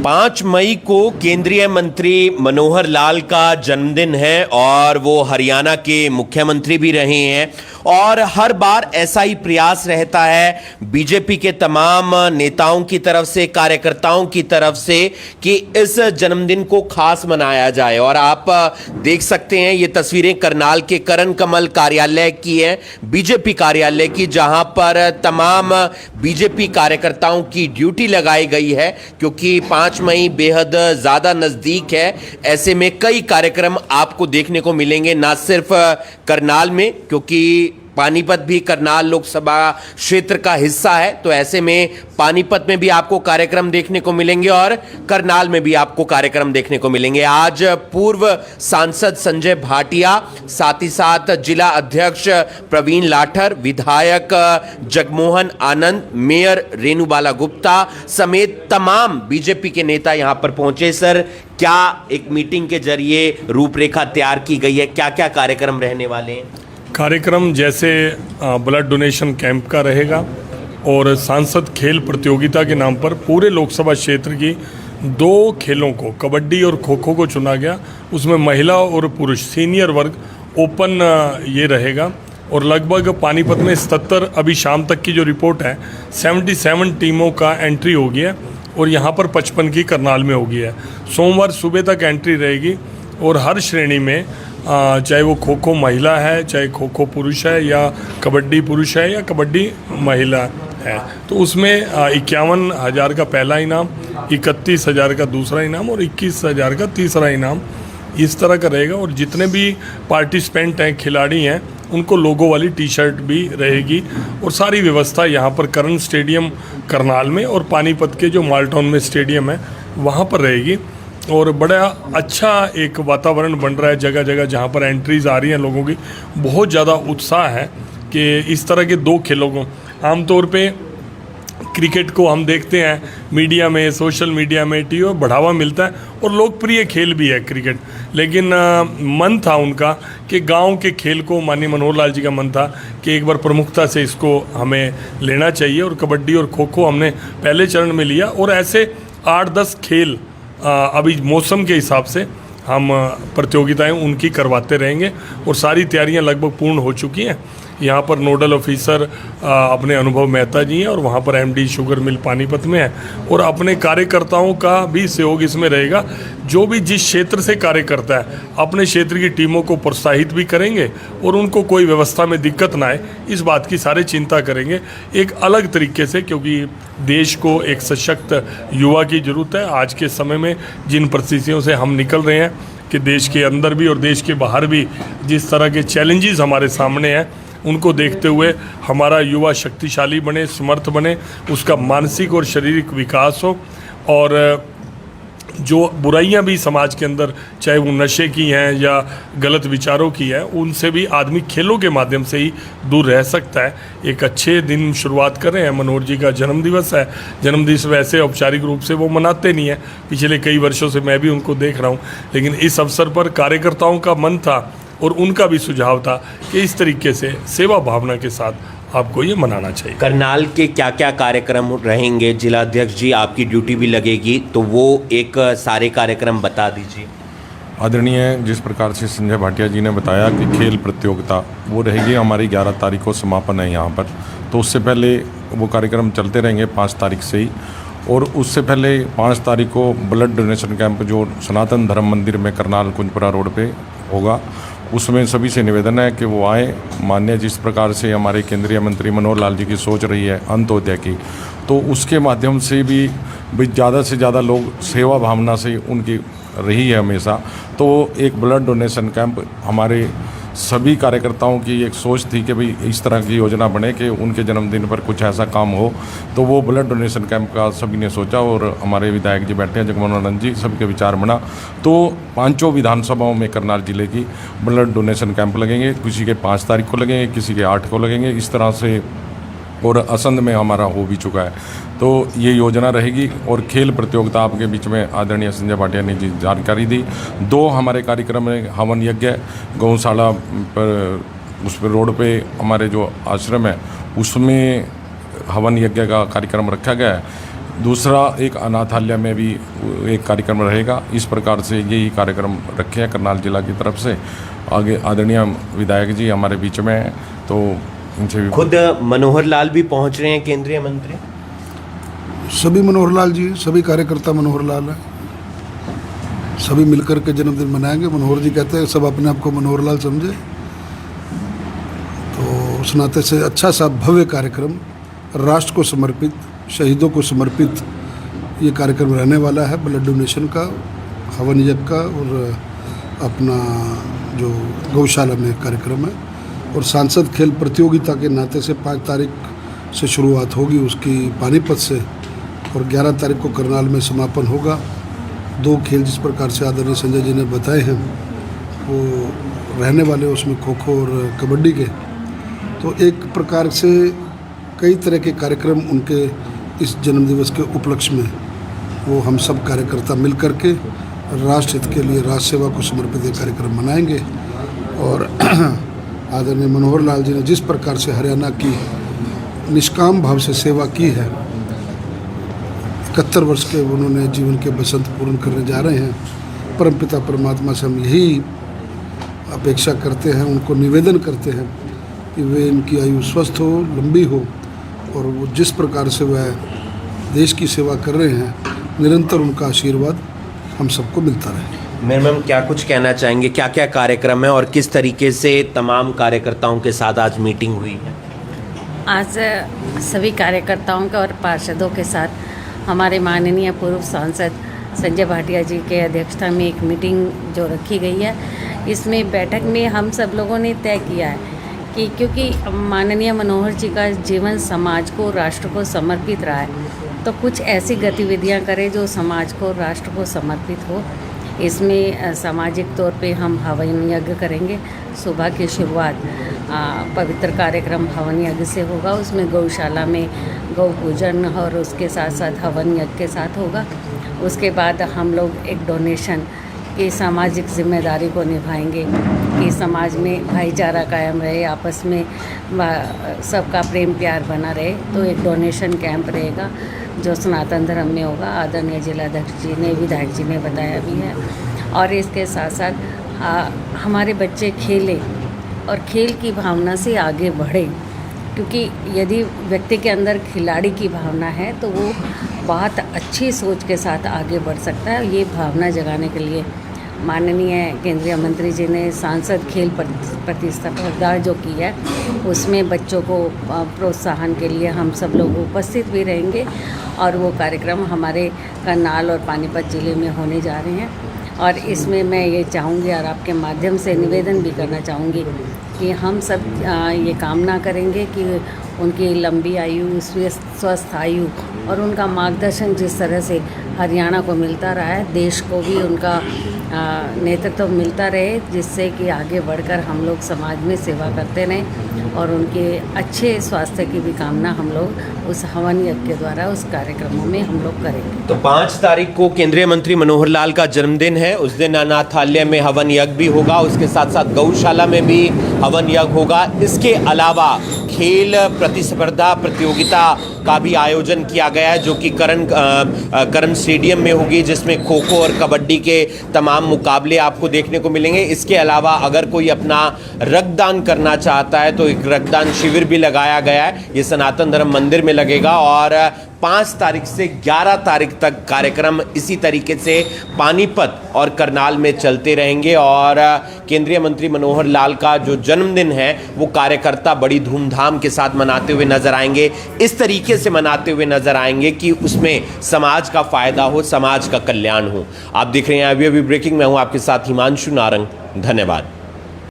5 मई को केंद्रीय मंत्री मनोहर लाल का जन्मदिन है और वो हरियाणा के मुख्यमंत्री भी रहे हैं और हर बार ऐसा ही प्रयास रहता है बीजेपी के तमाम नेताओं की तरफ से, कार्यकर्ताओं की तरफ से कि इस जन्मदिन को खास मनाया जाए। और आप देख सकते हैं ये तस्वीरें करनाल के करण कमल कार्यालय की है, बीजेपी कार्यालय की, जहां पर तमाम बीजेपी कार्यकर्ताओं की ड्यूटी लगाई गई है क्योंकि 5 मई बेहद ज़्यादा नज़दीक है। ऐसे में कई कार्यक्रम आपको देखने को मिलेंगे, ना सिर्फ करनाल में, क्योंकि पानीपत भी करनाल लोकसभा क्षेत्र का हिस्सा है, तो ऐसे में पानीपत में भी आपको कार्यक्रम देखने को मिलेंगे और करनाल में भी आपको कार्यक्रम देखने को मिलेंगे। आज पूर्व सांसद संजय भाटिया, साथ ही साथ जिला अध्यक्ष प्रवीण लाठर, विधायक जगमोहन आनंद, मेयर रेणुबाला गुप्ता समेत तमाम बीजेपी के नेता यहां पर पहुंचे। सर, क्या एक मीटिंग के जरिए रूपरेखा तैयार की गई है, क्या क्या कार्यक्रम रहने वाले हैं? कार्यक्रम जैसे ब्लड डोनेशन कैंप का रहेगा और सांसद खेल प्रतियोगिता के नाम पर पूरे लोकसभा क्षेत्र की 2 खेलों को, कबड्डी और खो खो को चुना गया। उसमें महिला और पुरुष सीनियर वर्ग ओपन ये रहेगा और लगभग पानीपत में 77, अभी शाम तक की जो रिपोर्ट है 77 टीमों का एंट्री हो गया है और यहाँ पर 55 की करनाल में हो गई है। सोमवार सुबह तक एंट्री रहेगी और हर श्रेणी में चाहे वो खो खो महिला है, चाहे खो खो पुरुष है, या कबड्डी पुरुष है, या कबड्डी महिला है, तो उसमें 51,000 का पहला इनाम, 31,000 का दूसरा इनाम और 21,000 का तीसरा इनाम, इस तरह का रहेगा। और जितने भी पार्टिसिपेंट हैं, खिलाड़ी हैं, उनको लोगो वाली टी शर्ट भी रहेगी और सारी व्यवस्था यहाँ पर करण स्टेडियम करनाल में और पानीपत के जो मालटाउन में स्टेडियम है वहाँ पर रहेगी। और बड़ा अच्छा एक वातावरण बन रहा है जगह जगह जहाँ पर एंट्रीज आ रही हैं लोगों की। बहुत ज़्यादा उत्साह है कि इस तरह के 2 खेलों को, आमतौर पे क्रिकेट को हम देखते हैं मीडिया में, सोशल मीडिया में, टीवी में बढ़ावा मिलता है और लोकप्रिय खेल भी है क्रिकेट, लेकिन मन था उनका कि गांव के खेल को, माननीय मनोहर लाल जी का मन था कि एक बार प्रमुखता से इसको हमें लेना चाहिए। और कबड्डी और खो खो हमने पहले चरण में लिया और ऐसे 8-10 खेल अभी मौसम के हिसाब से हम प्रतियोगिताएं उनकी करवाते रहेंगे और सारी तैयारियां लगभग पूर्ण हो चुकी हैं। यहाँ पर नोडल ऑफिसर अपने अनुभव मेहता जी हैं और वहाँ पर एमडी शुगर मिल पानीपत में है और अपने कार्यकर्ताओं का भी सहयोग इसमें रहेगा। जो भी जिस क्षेत्र से कार्य करता है अपने क्षेत्र की टीमों को प्रोत्साहित भी करेंगे और उनको कोई व्यवस्था में दिक्कत ना आए, इस बात की सारे चिंता करेंगे एक अलग तरीके से, क्योंकि देश को एक सशक्त युवा की ज़रूरत है। आज के समय में जिन परिस्थितियों से हम निकल रहे हैं कि देश के अंदर भी और देश के बाहर भी जिस तरह के चैलेंजेस हमारे सामने हैं, उनको देखते हुए हमारा युवा शक्तिशाली बने, समर्थ बने, उसका मानसिक और शारीरिक विकास हो और जो बुराइयां भी समाज के अंदर, चाहे वो नशे की हैं या गलत विचारों की है, उनसे भी आदमी खेलों के माध्यम से ही दूर रह सकता है। एक अच्छे दिन शुरुआत कर रहे हैं। मनोहर जी का जन्मदिवस है। जन्मदिवस वैसे औपचारिक रूप से वो मनाते नहीं है, पिछले कई वर्षों से मैं भी उनको देख रहा हूँ, लेकिन इस अवसर पर कार्यकर्ताओं का मन था और उनका भी सुझाव था कि इस तरीके से सेवा भावना के साथ आपको ये मनाना चाहिए। करनाल के क्या क्या कार्यक्रम रहेंगे? जिला अध्यक्ष जी, आपकी ड्यूटी भी लगेगी, तो वो एक सारे कार्यक्रम बता दीजिए। आदरणीय, जिस प्रकार से संजय भाटिया जी ने बताया कि खेल प्रतियोगिता वो रहेगी, हमारी 11 तारीख को समापन है यहाँ पर, तो उससे पहले वो कार्यक्रम चलते रहेंगे 5 तारीख से ही। और उससे पहले 5 तारीख को ब्लड डोनेशन कैंप जो सनातन धर्म मंदिर में करनाल कुंजपुरा रोड पे होगा, उसमें सभी से निवेदन है कि वो आए। माननीय जिस प्रकार से हमारे केंद्रीय मंत्री मनोहर लाल जी की सोच रही है अंत्योदय की, तो उसके माध्यम से भी ज़्यादा से ज़्यादा लोग सेवा भावना से उनकी रही है हमेशा। तो एक ब्लड डोनेशन कैंप हमारे सभी कार्यकर्ताओं की एक सोच थी कि भाई इस तरह की योजना बने कि उनके जन्मदिन पर कुछ ऐसा काम हो, तो वो ब्लड डोनेशन कैंप का सभी ने सोचा और हमारे विधायक जी बैठे हैं, जगमोहन आनंद जी, सबके विचार बना। तो 5 विधानसभाओं में करनाल जिले की ब्लड डोनेशन कैंप लगेंगे, किसी के 5 तारीख को लगेंगे, किसी के 8 को लगेंगे, इस तरह से, और असंध में हमारा हो भी चुका है। तो ये योजना रहेगी। और खेल प्रतियोगिता आपके बीच में आदरणीय संजय भाटिया ने जी जानकारी दी। 2 हमारे कार्यक्रम में हवन यज्ञ गौशाला पर, उस पर रोड पे हमारे जो आश्रम है उसमें हवन यज्ञ का कार्यक्रम रखा गया है। दूसरा एक अनाथालय में भी एक कार्यक्रम रहेगा। इस प्रकार से यही कार्यक्रम रखे हैं करनाल जिला की तरफ से। आगे आदरणीय विधायक जी हमारे बीच में हैं, तो इनसे भी खुद मनोहर लाल भी पहुंच रहे हैं, केंद्रीय मंत्री। सभी मनोहर लाल जी, सभी कार्यकर्ता मनोहर लाल हैं, सभी मिलकर के जन्मदिन मनाएंगे। मनोहर जी कहते हैं सब अपने आप को मनोहर लाल समझे, तो उस नाते से अच्छा सा भव्य कार्यक्रम, राष्ट्र को समर्पित, शहीदों को समर्पित ये कार्यक्रम रहने वाला है। ब्लड डोनेशन का, हवन यज्ञ का और अपना जो गौशाला में कार्यक्रम है। और सांसद खेल प्रतियोगिता के नाते से 5 तारीख से शुरुआत होगी उसकी पानीपत से, और 11 तारीख को करनाल में समापन होगा। 2 खेल जिस प्रकार से आदरणीय संजय जी ने बताए हैं वो रहने वाले, उसमें खो खो और कबड्डी के। तो एक प्रकार से कई तरह के कार्यक्रम उनके इस जन्मदिवस के उपलक्ष्य में वो हम सब कार्यकर्ता मिल कर के राष्ट्र हित के लिए, राष्ट्र सेवा को समर्पित एक कार्यक्रम मनाएंगे। और आदरणीय मनोहर लाल जी ने जिस प्रकार से हरियाणा की निष्काम भाव से सेवा की है, 71 वर्ष के उन्होंने जीवन के बसंत पूर्ण करने जा रहे हैं। परमपिता परमात्मा से हम यही अपेक्षा करते हैं, उनको निवेदन करते हैं कि वे, इनकी आयु स्वस्थ हो, लंबी हो, और वो जिस प्रकार से वह देश की सेवा कर रहे हैं, निरंतर उनका आशीर्वाद हम सबको मिलता रहे। मैम क्या कुछ कहना चाहेंगे, क्या क्या कार्यक्रम है और किस तरीके से तमाम कार्यकर्ताओं के साथ आज मीटिंग हुई है? आज सभी कार्यकर्ताओं के और पार्षदों के साथ हमारे माननीय पूर्व सांसद संजय भाटिया जी के अध्यक्षता में एक मीटिंग जो रखी गई है। इसमें बैठक में हम सब लोगों ने तय किया है कि क्योंकि माननीय मनोहर जी का जीवन समाज को, राष्ट्र को समर्पित रहा है, तो कुछ ऐसी गतिविधियां करें जो समाज को, राष्ट्र को समर्पित हो। इसमें सामाजिक तौर पे हम हवन यज्ञ करेंगे। सुबह की शुरुआत पवित्र कार्यक्रम हवन यज्ञ से होगा। उसमें गौशाला में गौ पूजन और उसके साथ साथ हवन यज्ञ के साथ होगा। उसके बाद हम लोग एक डोनेशन की सामाजिक जिम्मेदारी को निभाएंगे कि समाज में भाईचारा कायम रहे, आपस में सबका प्रेम प्यार बना रहे। तो एक डोनेशन कैंप रहेगा जो सनातन धर्म में होगा। आदरणीय जिलाध्यक्ष जी ने, विधायक जी ने बताया भी है। और इसके साथ साथ हमारे बच्चे खेलें और खेल की भावना से आगे बढ़े, क्योंकि यदि व्यक्ति के अंदर खिलाड़ी की भावना है तो वो बहुत अच्छी सोच के साथ आगे बढ़ सकता है। ये भावना जगाने के लिए माननीय केंद्रीय मंत्री जी ने सांसद खेल प्रतिस्पर्धा जो की है, उसमें बच्चों को प्रोत्साहन के लिए हम सब लोग उपस्थित भी रहेंगे। और वो कार्यक्रम हमारे करनाल और पानीपत ज़िले में होने जा रहे हैं। और इसमें मैं ये चाहूँगी और आपके माध्यम से निवेदन भी करना चाहूँगी कि हम सब ये कामना करेंगे कि उनकी लंबी आयु, स्वस्थ आयु और उनका मार्गदर्शन जिस तरह से हरियाणा को मिलता रहा है, देश को भी उनका नेतृत्व मिलता रहे, जिससे कि आगे बढ़कर हम लोग समाज में सेवा करते रहें। और उनके अच्छे स्वास्थ्य की भी कामना हम लोग उस हवन यज्ञ के द्वारा उस कार्यक्रमों में हम लोग करेंगे। तो 5 तारीख को केंद्रीय मंत्री मनोहर लाल का जन्मदिन है। उस दिन अनाथालय में हवन यज्ञ भी होगा, उसके साथ साथ गौशाला में भी हवन यज्ञ होगा। इसके अलावा खेल प्रतिस्पर्धा प्रतियोगिता का भी आयोजन किया गया है, जो कि करण स्टेडियम में होगी, जिसमें खो खो और कबड्डी के तमाम मुकाबले आपको देखने को मिलेंगे। इसके अलावा अगर कोई अपना रक्तदान करना चाहता है तो एक रक्तदान शिविर भी लगाया गया है। ये सनातन धर्म मंदिर में लगेगा और 5 तारीख से 11 तारीख तक कार्यक्रम इसी तरीके से पानीपत और करनाल में चलते रहेंगे। और केंद्रीय मंत्री मनोहर लाल का जो जन्मदिन है वो कार्यकर्ता बड़ी धूमधाम के साथ मनाते हुए नजर आएंगे, इस तरीके से मनाते हुए नजर आएंगे कि उसमें समाज का फायदा हो, समाज का कल्याण हो। आप देख रहे हैं अभी ब्रेकिंग में हूं आपके साथ हिमांशु नारंग। धन्यवाद।